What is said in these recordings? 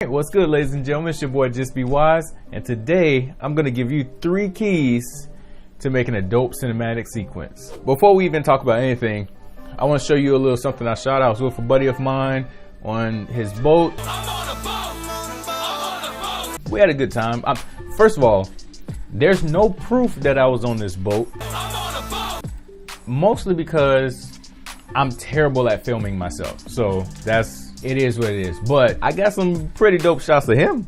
Hey, what's good, ladies and gentlemen? It's your boy JustBWise, and today I'm gonna give you 3 keys to making a dope cinematic sequence. Before we even talk about anything, I want to show you a little something I shot. I was with a buddy of mine on his boat. We had a good time. First of all, there's no proof that I was on this boat, mostly because I'm terrible at filming myself. So it is what it is. But I got some pretty dope shots of him.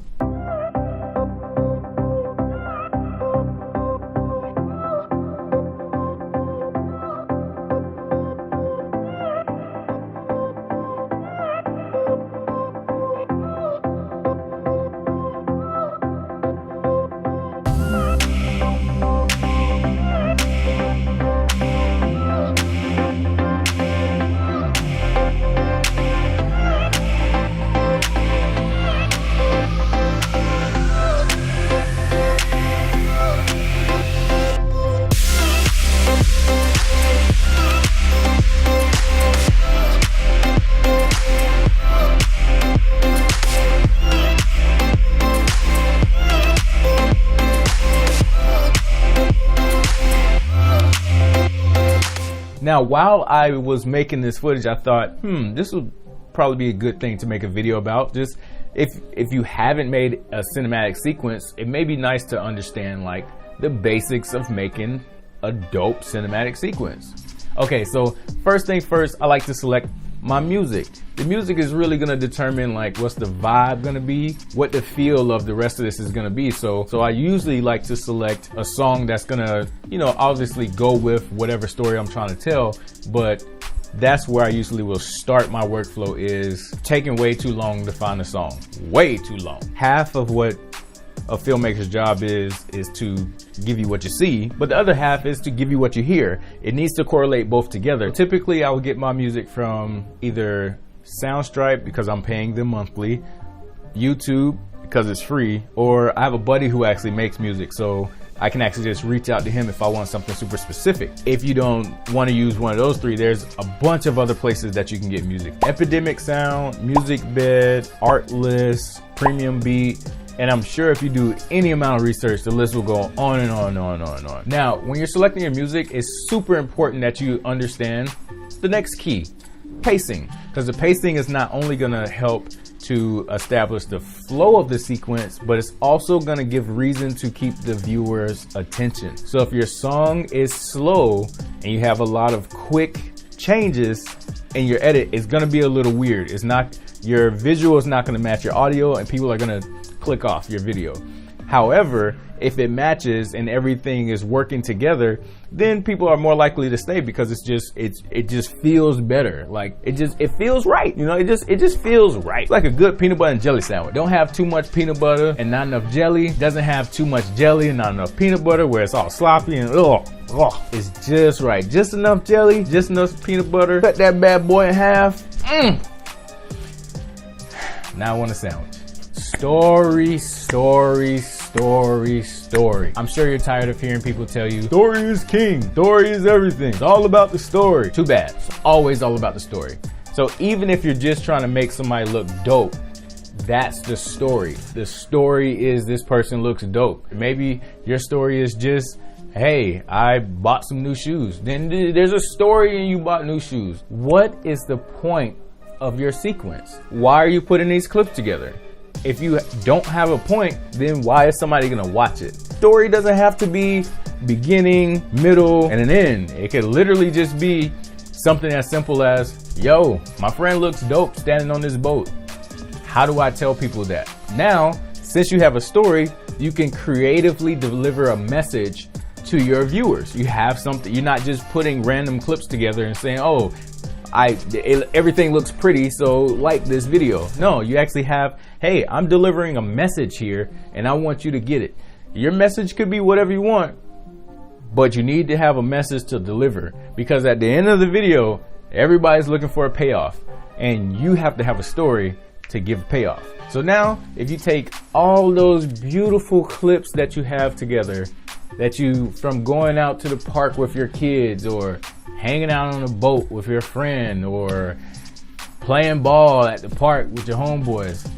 Now, while I was making this footage, I thought, this would probably be a good thing to make a video about. Just if you haven't made a cinematic sequence, it may be nice to understand like the basics of making a dope cinematic sequence. Okay, so first thing first, I like to select my music. The music is really gonna determine like what's the vibe gonna be, what the feel of the rest of this is gonna be. So I usually like to select a song that's gonna, obviously go with whatever story I'm trying to tell, but that's where I usually will start my workflow, is taking way too long to find a song. Way too long. Half of what a filmmaker's job is to give you what you see, but the other half is to give you what you hear. It needs to correlate both together. Typically, I would get my music from either Soundstripe, because I'm paying them monthly, YouTube, because it's free, or I have a buddy who actually makes music, so I can actually just reach out to him if I want something super specific. If you don't want to use one of those 3, there's a bunch of other places that you can get music. Epidemic Sound, Music Bed, Artlist, Premium Beat, and I'm sure if you do any amount of research, the list will go on and on and on and on and on. Now, when you're selecting your music, it's super important that you understand the next key, pacing. Because the pacing is not only gonna help to establish the flow of the sequence, but it's also gonna give reason to keep the viewer's attention. So if your song is slow and you have a lot of quick changes in your edit, it's gonna be a little weird. Your visual is not gonna match your audio, and people are gonna click off your video. However, if it matches and everything is working together, then people are more likely to stay, because it just feels better. Like it feels right. It just feels right. It's like a good peanut butter and jelly sandwich. Don't have too much peanut butter and not enough jelly. Doesn't have too much jelly and not enough peanut butter where it's all sloppy and it's just right. Just enough jelly, just enough peanut butter. Cut that bad boy in half. Now I want a sandwich. Story. I'm sure you're tired of hearing people tell you, story is king, story is everything, it's all about the story. Too bad, it's always all about the story. So even if you're just trying to make somebody look dope, that's the story. The story is this person looks dope. Maybe your story is just, hey, I bought some new shoes. Then there's a story and you bought new shoes. What is the point of your sequence? Why are you putting these clips together? If you don't have a point, then why is somebody gonna watch it? Story doesn't have to be beginning, middle, and an end. It could literally just be something as simple as, yo, my friend looks dope standing on this boat. How do I tell people that? Now, since you have a story, you can creatively deliver a message to your viewers. You have something, you're not just putting random clips together and saying, oh, everything looks pretty, so like this video. No, you actually have, hey, I'm delivering a message here and I want you to get it. Your message could be whatever you want, but you need to have a message to deliver, because at the end of the video, everybody's looking for a payoff and you have to have a story to give a payoff. So now, if you take all those beautiful clips that you have together, from going out to the park with your kids, or hanging out on a boat with your friend, or playing ball at the park with your homeboys,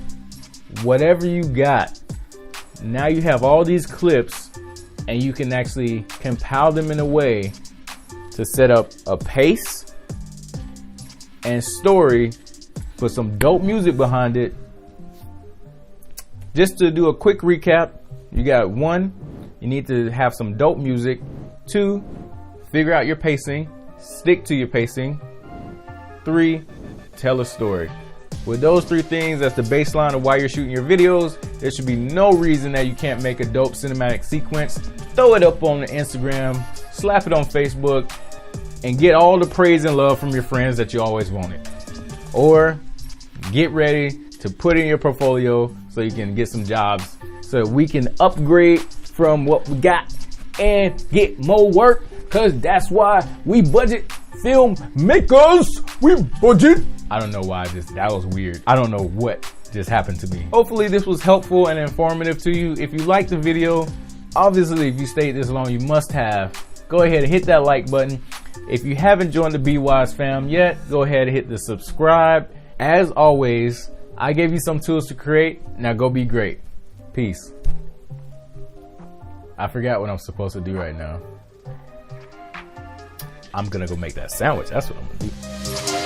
whatever you got. Now you have all these clips and you can actually compile them in a way to set up a pace and story, put some dope music behind it. Just to do a quick recap, you got 1, you need to have some dope music. 2, figure out your pacing, stick to your pacing. 3, tell a story. With those 3 things as the baseline of why you're shooting your videos, there should be no reason that you can't make a dope cinematic sequence. Throw it up on the Instagram, slap it on Facebook, and get all the praise and love from your friends that you always wanted. Or get ready to put in your portfolio so you can get some jobs so we can upgrade from what we got and get more work, because that's why we budget filmmakers. We budget. I don't know why that was weird. I don't know what just happened to me. Hopefully this was helpful and informative to you. If you liked the video, obviously if you stayed this long, you must have. Go ahead and hit that like button. If you haven't joined the JustBWise fam yet, go ahead and hit the subscribe. As always, I gave you some tools to create. Now go be great. Peace. I forgot what I'm supposed to do right now. I'm gonna go make that sandwich. That's what I'm gonna do.